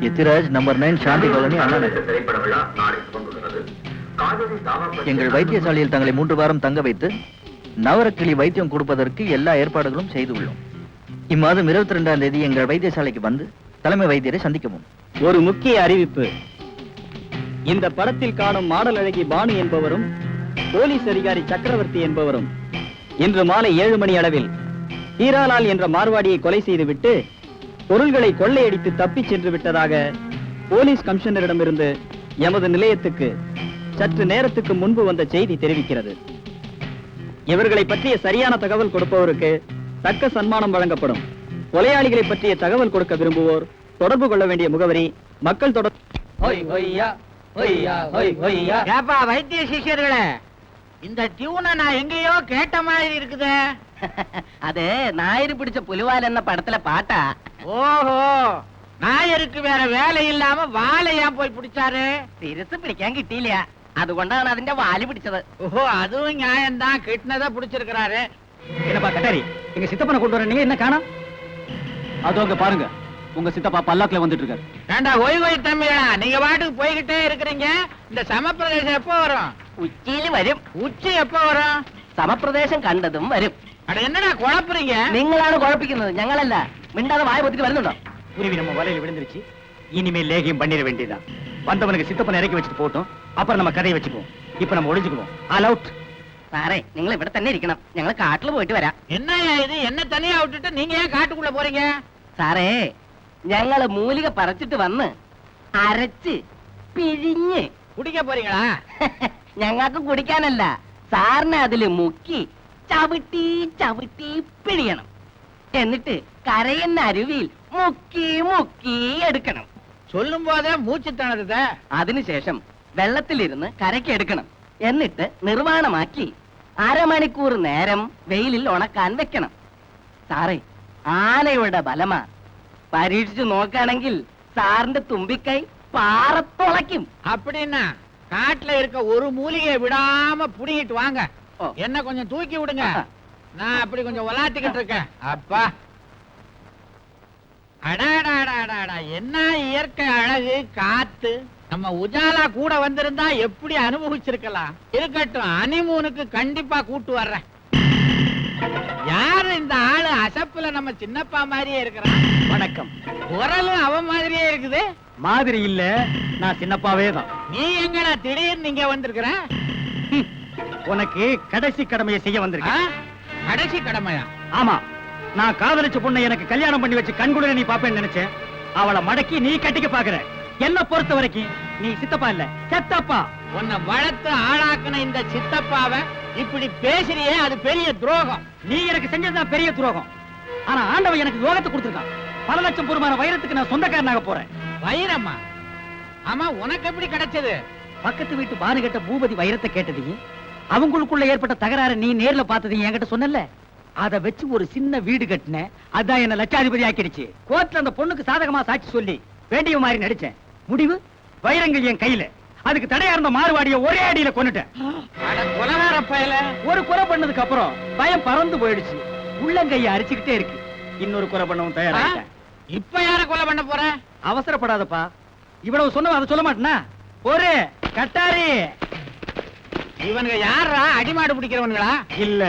Ethiraj number 9 சாந்தி colony Anna Nagar. எங்கள் வைத்தியசாலையில் தங்களை 3 வாரம் தங்க வைத்து நவரக்கிளி வைத்தியம் கொடுப்பதற்கு எல்லா ஏற்பாடுகளும் செய்துள்ளோம். இம்மாதம் 22ஆம் தேதி எங்கள் வைத்தியசாலைக்கு வந்து தலைமை வைத்தியரை சந்திக்கவும். ஒரு முக்கிய அறிவிப்பு. இந்த படத்தில் காணும் மாடல் அழகி பானு என்பவரும் போலீஸ் அதிகாரி சக்கரவர்த்தி என்பவரும் இன்று மாலை 7 மணி அளவில் ஹீராலால் என்ற மார்வாடியை கொலை செய்துவிட்டு பொருள்களை கொள்ளையடித்து தப்பிச் சென்று விட்டதாக போலீஸ் கமிஷனரிடமிருந்து எமது நிலையத்துக்கு சற்று நேரத்துக்கு முன்பு வந்த செய்தி தெரிவிக்கிறது. இவர்களை பற்றிய சரியான தகவல் கொடுப்பவருக்கு தக்க சன்மானம் வழங்கப்படும். கொலையாளிகளை பற்றிய தகவல் கொடுக்க விரும்புவோர் தொடர்பு கொள்ள வேண்டிய முகவரி மக்கள் தொடர்பு. வைத்திய சிஷியர்களே, இந்த டியூனை நான் எங்கேயோ கேட்ட மாதிரி இருக்குது. அது ஞாயிறு பிடிச்ச புலிவால் என்ன படத்துல பாட்டா? ஓஹோ, நாயருக்கு வேற வேலை இல்லாம வாழை ஏன் போய் பிடிச்சாரு? തിരിച്ച് പിടിക്കാൻ കിട്ടിയില്ല, അതുകൊണ്ടാണ് അതിന്റെ വാല് പിടിച്ചത്. ஓஹோ, அதுவும் நியாயம்தான். கிட்னதா பிடிச்சிருக்கிறாரு. என்னப்பா கட்டாரி, எங்க சித்தப்பனை கொண்டு வர நீங்க என்ன காணோம்? அதோ அங்க பாருங்க, உங்க சித்தப்பா பல்லாக்குல வந்துட்டு இருக்காரு. ஏண்டா ஓய் ஓய் தம்பியா, நீங்க பாட்டுக்கு போய்கிட்டே இருக்கிறீங்க. இந்த சமப்பிரதேசம் எப்போ வரும்? ഉച്ചയിൽ വരും. உச்சி எப்போ வரும்? സമപ്രദേശം കണ്ടതും വരും. அட என்னடா குழப்புறீங்க? നിങ്ങളാണ് കുഴപ്പിക്കുന്നത്, ഞങ്ങളല്ല. മിണ്ടാതെ വായ പൊത്തിട്ട് വരുന്നുണ്ടോ? குருவி நம்ம வலையில விழுந்துருச்சு. இனிமேல் லேகியம் பண்ணிட வேண்டியதான். வந்தவனுக்கு சித்தப்பனை இறக்கி வச்சுட்டு போட்டோம், அப்புறம் நம்ம கதையை வச்சுக்குவோம். இப்ப நம்ம ஒளிஞ்சுக்குவோம். All out. സാറേ, നിങ്ങൾ ഇവിടെ തന്നെ ഇരിക്കണം, ഞങ്ങൾ കാട്ടിൽ പോയിട്ട് വരാം. என்னய்யா இது? என்ன தனியா விட்டுட்டு நீங்க ஏன் காட்டுக்குள்ள போறீங்க? സാറേ, ഞങ്ങള് മൂലിക പറിച്ചിട്ട് വന്ന് അരച്ച് പിഴിഞ്ഞ് குடிக்க போறீங்களா? ഞങ്ങൾക്ക് കുടിക്കാനല്ല, സാറിനെ അതില് മുക്കി ചവിട്ടി ചവിട്ടി പിഴിയണം. എന്നിട്ട് കരയുന്ന അരുവിയിൽ മുക്കി മുക്കി എടുക്കണം. சொல்லும் போதே மூச்சு திணறுதே. അതിനുശേഷം വെള്ളത്തിലിരുന്ന് കരയ്ക്ക് എടുക്കണം. എന്നിട്ട് നിർവാണമാക്കി അരമണിക്കൂർ നേരം വെയിലിൽ ഉണക്കാൻ വെക്കണം. സാറേ, ആനയുടെ ബലമാ. പരീക്ഷിച്ചു നോക്കുകയാണെങ്കിൽ സാറിന്റെ തുമ്പിക്കൈ പാറത്തുളയ്ക്കും. அப்படின்னா காட்டுல இருக்க ஒரு மூலிகையை விடாம புடிங்கிட்டு வாங்க. ஓ. என்ன கொஞ்சம் தூக்கி விடுங்க, நான் அப்படி கொஞ்சம் விளாட்டிக்கிட்டு இருக்கேன். அப்பா, அடாடாடாடாடா, என்ன இயற்கை அழகு, காத்து. நம்ம உஜாலா கூட வந்திருந்தா எப்படி அனுபவிச்சிருக்கலாம். இருக்கட்டும், ஹனிமூனுக்கு கண்டிப்பா கூட்டு வர்றேன். யாரு இந்த ஆளு? அசப்புல நம்ம சின்னப்பா மாதிரியே இருக்கிறான். வணக்கம். குரலும் அவன் மாதிரியே இருக்குது. மாதிரி இல்ல, நான் சின்னப்பாவே தான். நீ எங்கடா திடீர்னு நீங்க வந்திருக்கிற? உனக்கு கடைசி கடமையை செய்ய வந்திருக்கேன். கடைசி கடமையா? ஆமா, நான் காதலிச்ச பொண்ணை எனக்கு கல்யாணம் பண்ணி வச்சு கண்குளிர நீ பாப்பேன்னு நினைச்சேன். அவளை மடக்கி நீ கட்டிக்க பாக்குற. என்ன பொறுத்த வரைக்கும் நீ சித்தப்பா இல்ல, செத்தப்பா. உன்னை வளர்த்து ஆளாக்குன இந்த சித்தப்பாவை இப்படி பேசுறியே, அது பெரிய துரோகம். நீ எனக்கு செஞ்சதுதான் பெரிய துரோகம். ஆனா ஆண்டவன் எனக்கு யோகத்தை கொடுத்திருக்கான். பல லட்சம் பொறுமான வைரத்துக்கு நான் சொந்தக்காரனாக போறேன். வைரமா? ஆமா, உனக்கு எப்படி கிடைச்சது? பக்கத்து வீட்டு பானுகிட்ட பூபதி வைரத்தை கேட்டதையும் அவங்களுக்குள்ள ஏற்பட்ட தகராறு நீ நேர்ல பார்த்ததையும் என்கிட்ட சொன்னல. அதை வச்சு ஒரு சின்ன வீடு கட்டினேன். அதான் என்ன லட்சாதிபதி ஆக்கிடுச்சு. கோர்ட்ல அந்த பொண்ணுக்கு சாதகமா சாட்சி சொல்லி வேண்டிய மாதிரி நடிச்சேன். முடிவு, வைரங்கள் என் கையில. அதுக்கு தடையா இருந்த மாறுவாடிய ஒரே அடியில கொன்னுட்டேன். கொலகார பயல. ஒரு கொலை பண்ணதுக்கு அப்புறம் பயம் பறந்து போயிடுச்சு. உள்ளங்கைய அரிச்சுக்கிட்டே இருக்கு. இன்னொரு கொலை பண்ணவும் தயாராகிட்டேன். இப்ப யார கொலை பண்ண போற? அவசரப்படாதப்பா. இவ்வளவு சொன்னவன் அதை சொல்ல மாட்டேனா? ஒரு கட்டாரி. இவனுங்க யாரா? அடிமாடு பிடிக்கிறவனுங்களா? இல்ல,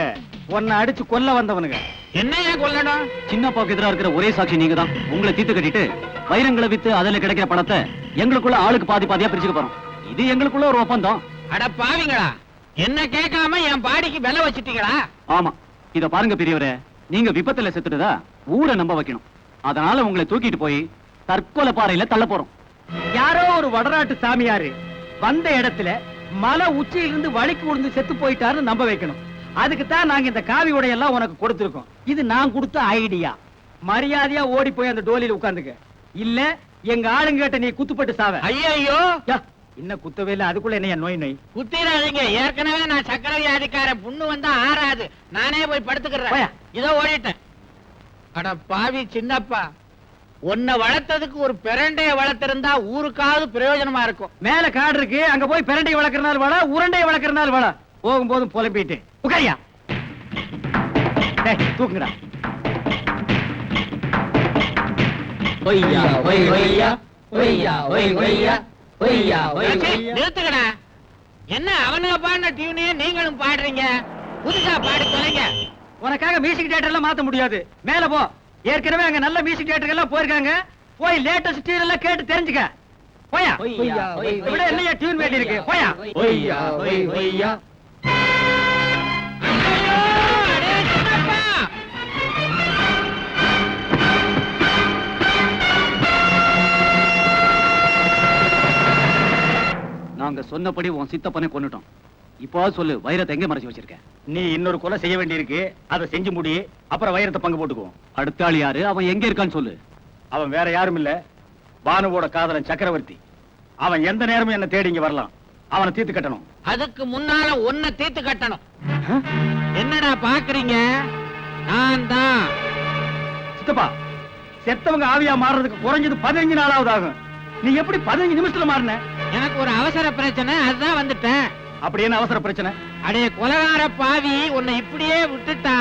உன்னை அடிச்சு கொல்ல வந்தவனுங்க. என்னையா கொல்லணும்? சின்னப்பாவுக்கு எதிராக இருக்கிற ஒரே சாட்சி நீங்க தான். உங்களை தீர்த்து கட்டிட்டு வைரங்களை வித்து அதுல கிடைக்கிற பணத்தை எங்களுக்குள்ள ஆளுக்கு பாதி பாதியா பிரிச்சுக்க போறோம். இது எங்களுக்குள்ள ஒரு ஒப்பந்தம். அட பாவிங்களா, என்ன கேட்காம என் பாடிக்கு விலை வச்சிட்டீங்களா? ஆமா, இத பாருங்க பெரியவரே, நீங்க விபத்துல செத்துட்டதா ஊரை நம்ப வைக்கணும். அதனால உங்களை தூக்கிட்டு போய் தற்கொலை பாறையில தள்ள போறோம். யாரோ ஒரு வடநாட்டு சாமியாரு வந்த இடத்துல மலை உச்சியிலிருந்து வழிக்கு விழுந்து செத்து போயிட்டாருன்னு நம்ப வைக்கணும். அதுக்கு தான் நாங்க இந்த காவி உடையெல்லாம் உனக்கு கொடுத்திருக்கோம். இது நான் கொடுத்த ஐடியா. மரியாதையா ஓடி போய் அந்த டோலியில உட்கார்ந்துக்க. இல்ல எங்க ஆளுங்கிட்ட நீ குத்துப்பட்டு சாவ. ஐயோ, இன்னும் குத்தவே இல்ல, அதுக்குள்ள என்ன நோய் நோய்? குத்திராதீங்க. ஏற்கனவே நான் சக்கர வியாதிக்கார. புண்ணு வந்தா ஆறாது. நானே போய் படுத்துக்கிறேன். இதோ ஓடிட்டேன். அட பாவி சின்னப்பா, உன்னை வளர்த்ததுக்கு ஒரு பிரண்டைய வளர்த்திருந்தா ஊருக்காவது பிரயோஜனமா இருக்கும். மேல காடு இருக்கு, அங்க போய் பிரண்டைய வளர்க்கறனால வள, உருண்டைய வளர்க்கறனால வள. போகும்போதும் புலம்பிட்டு உட்காரியா. தூக்குங்கடா. ஒய்யா ஒய் ஒய்யா ஒய்யா ஒய் ஒய்யா ஒய்யா ஒய் சே, நிறுத்துக்கடா. என்ன அவனுங்க பாடின டியூனையே நீங்களும் பாடுறீங்க? புதுசா பாடி தொலைங்க. உனக்காக மியூசிக் தியேட்டர் எல்லாம் மாத்த முடியாது. மேல போ. ஏற்கனவே அங்க நல்ல மியூசிக் தியேட்டர் எல்லாம் போயிருக்காங்க. போய் லேட்டஸ்ட் டியூன் எல்லாம் கேட்டு தெரிஞ்சுக்க. போயா. விட என்னையா டியூன் வேண்டி இருக்கு. போயா. ஒய்யா ஒய் ஒய்யா. ஐயோ, அடே சின்னப்பா. நாங்க சொன்னபடி உன் சித்தப்பனை கொன்னுட்டோம். இப்போ சொல்லு, வைரத்தை எங்க மறைச்சு வச்சிருக்க? நீ இன்னொரு கொலை செய்ய வேண்டியிருக்கு, அதை செஞ்சு முடி, அப்புறம் வைரத்தை பங்கு போட்டுக்குவோம். அடுத்த ஆள் யாரு? அவன் எங்க இருக்கான்னு சொல்லு. அவன் வேற யாரும் இல்ல, பானுவோட காதலன் சக்கரவர்த்தி. அவன் எந்த நேரமும் என்ன தேடி இங்க வரலாம். அவனை தீர்த்து கட்டணும். அதுக்கு முன்னால ஒன்ன தீர்த்து கட்டணும். என்னடா பாக்குறீங்க? நான் தான். சித்தப்பா, செத்தவங்க ஆவியா மாறுறதுக்கு குறைஞ்சது 15 நாளாவது ஆகும். நீ எப்படி 15 நிமிஷத்துல மாறின? எனக்கு ஒரு அவசர பிரச்சனை, அதுதான் வந்துட்டேன். அப்படி என்ன அவசர பிரச்சனை? அடே கொலகார பாவி, உன்னை இப்படியே விட்டுட்டா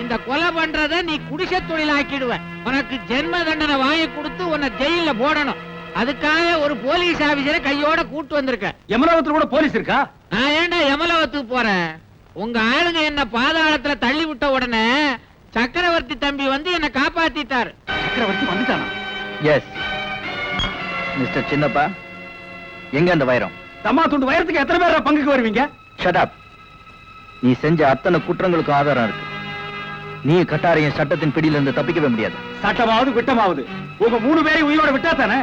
இந்த கொலை பண்றத நீ குடிசை தொழிலாக்கிடுவ. உனக்கு ஜென்ம தண்டனை வாங்கி கொடுத்து உன்னை ஜெயில போடணும். அதுக்காக ஒரு போலீஸ் ஆபீசரை கையோட கூட்டு வந்திருக்க. யமலோகத்துல கூட போலீஸ் இருக்கா? நான் ஏன்டா யமலோகத்துக்கு போறேன்? உங்க ஆளுங்க என்ன பாதாளத்துல தள்ளி விட்ட உடனே சக்கரவர்த்தி தம்பி வந்து என்ன காப்பாத்திட்டாரு. சக்கரவர்த்தி வந்துட்டானா? எஸ் மிஸ்டர் சின்னப்பா, எங்க அந்த வைரம்? தம்மா துண்டு வைரத்துக்கு எத்தனை பேர் பங்குக்கு வருவீங்க? Shut up. நீ செஞ்ச அத்தனை குற்றங்களுக்கும் ஆதாரம் இருக்கு. நீ கட்டாரையும் சட்டத்தின் பிடியில இருந்து தப்பிக்கவே முடியாது. சட்டமாவது விட்டமாவது உங்க 3 பேரை உயிரோட விட்டா தானே?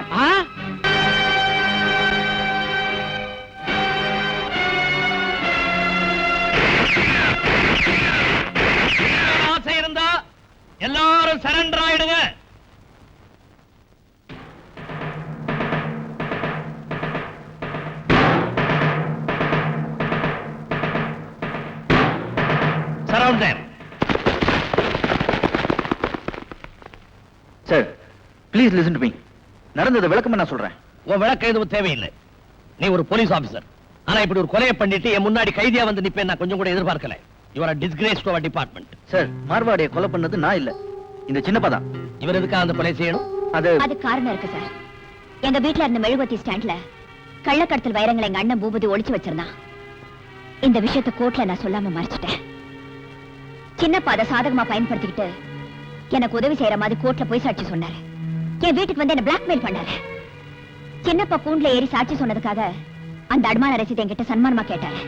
ஆசை இருந்தா எல்லாரும் சரண்டர் ஆயிடுங்க. Surround them. Sir, please listen to me. நடந்தது விளக்கமா நான் சொல்றேன். உன் விளக்கம் எதுவும் தேவையில்லை. நீ ஒரு போலீஸ் ஆபீசர். ஆனா இப்படி ஒரு கொலையை பண்ணிட்டு என் முன்னாடி கைதியா வந்து நிப்பேன் நான் கொஞ்சம் கூட எதிர்பார்க்கல. You are a disgrace to our department. Sir, மார்வாடியை கொலை பண்ணது நான் இல்ல, இந்த சின்னப்பா தான். இவர் எதுக்காக அந்த கொலை செய்யணும்? அது காரணம் இருக்கு சார். எங்க வீட்ல இருந்த மெழுகுவர்த்தி ஸ்டாண்ட்ல கள்ளக்கடத்தல் வைரங்களை எங்க அண்ணன் பூபதி ஒளிச்சு வச்சிருந்தான். இந்த விஷயத்தை கோர்ட்ல நான் சொல்லாம மறைச்சிட்டேன். சின்னப்பா அதை சாதகமா பயன்படுத்திக்கிட்டு எனக்கு உதவி செய்யற மாதிரி கோர்ட்ல போய் சாட்சி சொன்னாரு. என் வீட்டுக்கு வந்து என்ன பிளாக்மெயில் பண்ணாரு. சின்னப்பா கூண்டுல ஏறி சாட்சி சொன்னதுக்காக அந்த அடமான ரசீதை என்கிட்ட சன்மானமா கேட்டாரு.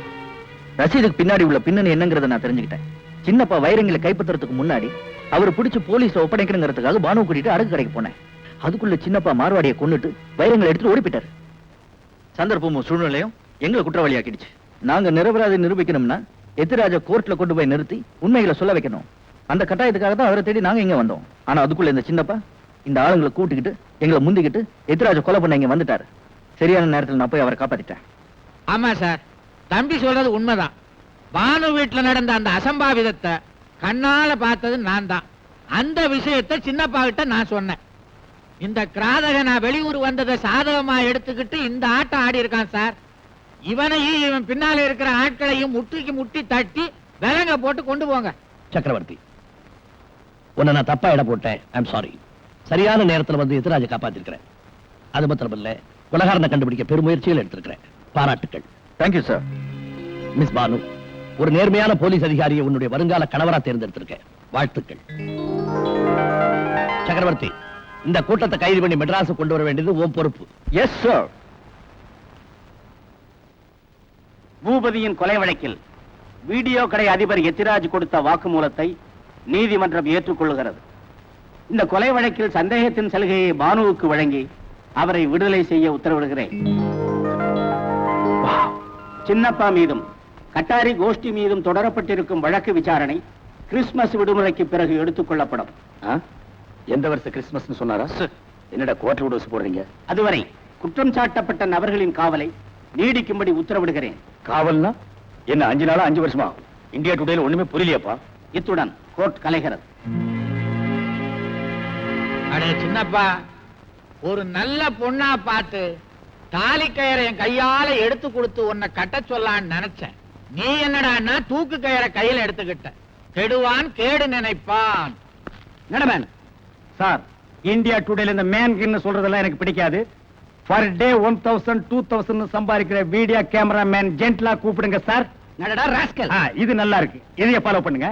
ரசீதுக்கு பின்னாடி உள்ள பின்னணி என்னங்கறத நான் தெரிஞ்சுக்கிட்டேன். சின்னப்பா வைரங்களை கைப்பற்றதுக்கு முன்னாடி அவர் பிடிச்சு போலீஸ் ஒப்படைக்கணுங்கிறதுக்காக பானு கூட்டிட்டு அடகு கடைக்கு போனேன். அதுக்குள்ள சின்னப்பா மார்வாடியை கொன்னுட்டு வைரங்களை எடுத்துட்டு ஓடி போயிட்டாரு. சந்தர்ப்பமும் சூழ்நிலையும் எங்களை குற்றவாளியாக்கிடுச்சு. நாங்க நிரபராதி நிரூபிக்கணும்னா எத்திராஜ கோர்ட்ல கொண்டு போய் நிறுத்தி உண்மைகளை சொல்ல வைக்கணும். அந்த கட்டாயத்துக்காக தான் அவரை தேடி நாங்க இங்க வந்தோம். ஆனா அதுக்குள்ள இந்த சின்னப்பா இந்த ஆளுங்களை கூட்டிக்கிட்டு எங்களை முந்திக்கிட்டு எத்திராஜ கொலை பண்ண இங்க வந்துட்டாரு. சரியான நேரத்தில் நான் போய் அவரை காப்பாத்திட்டேன். ஆமா சார், தம்பி சொல்றது உண்மைதான். பானு வீட்டுல நடந்த அந்த அசம்பாவிதத்தை கண்ணால பார்த்தது நான் தான். அந்த விஷயத்தை சின்னப்பா கிட்ட நான் சொன்னேன். இந்த கிராதக நான் வெளியூர் வந்ததை சாதகமா எடுத்துக்கிட்டு இந்த ஆட்டம் ஆடி இருக்கான் சார். இவனையும் இவன் பின்னால இருக்கிற ஆட்களையும் முட்டிக்கு முட்டி தட்டி விலங்க போட்டு கொண்டு போங்க. சக்கரவர்த்தி, உன்னை நான் தப்பா இட போட்டேன். I'm sorry. சரியான நேரத்துல வந்து எதிராஜ காப்பாத்திருக்கிறேன். அது மாத்திரம் இல்ல, கொலகாரனை கண்டுபிடிக்க பெருமுயற்சிகள் எடுத்திருக்கிறேன். பாராட்டுக்கள். Thank you sir. மிஸ் பானு, ஒரு நேர்மையான போலீஸ் அதிகாரியை உன்னுடைய வருங்கால கணவரா தேர்ந்தெடுத்திருக்கேன். வாழ்த்துக்கள். சக்கரவர்த்தி, இந்த கூட்டத்தை கைது பண்ணி மெட்ராஸுக்கு கொண்டு வர வேண்டியது உன் பொறுப்பு. Yes sir. பூபதியின் கொலை வழக்கில் வீடியோ கடை அதிபர் எத்திராஜ் கொடுத்த வாக்குமூலத்தை நீதிமன்றம் ஏற்றுக்கொள்கிறது. இந்த கொலை வழக்கில் சந்தேகத்தின் சலுகையை பானுவுக்கு வழங்கி அவரை விடுதலை செய்ய உத்தரவிடுகிறேன். சின்னப்பா மீதும் கட்டாரி கோஷ்டி மீதும் தொடரப்பட்டிருக்கும் வழக்கு விசாரணை கிறிஸ்துமஸ் விடுமுறைக்கு பிறகு எடுத்துக் கொள்ளப்படும். எந்த வருஷம் கிறிஸ்துமஸ் சொன்னாரா? என்னடா குவார்டர் விடுவஸ் போடுறீங்க? அதுவரை குற்றம் சாட்டப்பட்ட நபர்களின் காவலை நீடிக்கும்படி உத்தரவிடுகிறேன். காவல்னா என்ன? 5 நாளா 5 வருஷமா? இந்தியா டுடேல ஒண்ணுமே புரியலையாப்பா. இத்துடன் கோர்ட் கலைகிறது. அடே சின்னப்பா, ஒரு நல்ல பொண்ணா பார்த்து தாலி கயிறை என் கையால எடுத்து கொடுத்து உன்னை கட்ட சொல்லான்னு நினைச்சேன். நீ என்னடான்னா தூக்கு கயிறை கையில எடுத்துக்கிட்ட. கெடுவான் கேடு நினைப்பான். நடமேன் சார், இந்தியா டுடேல இந்த மேன் சொல்றதெல்லாம் எனக்கு பிடிக்காது. பர் டே 1000 2000 சம்பாதிக்கிற வீடியோ கேமரா மேன் ஜென்ட்லா கூப்பிடுங்க சார். நடடா ராஸ்கல். இது நல்லா இருக்கு. இதைய ஃபாலோ பண்ணுங்க.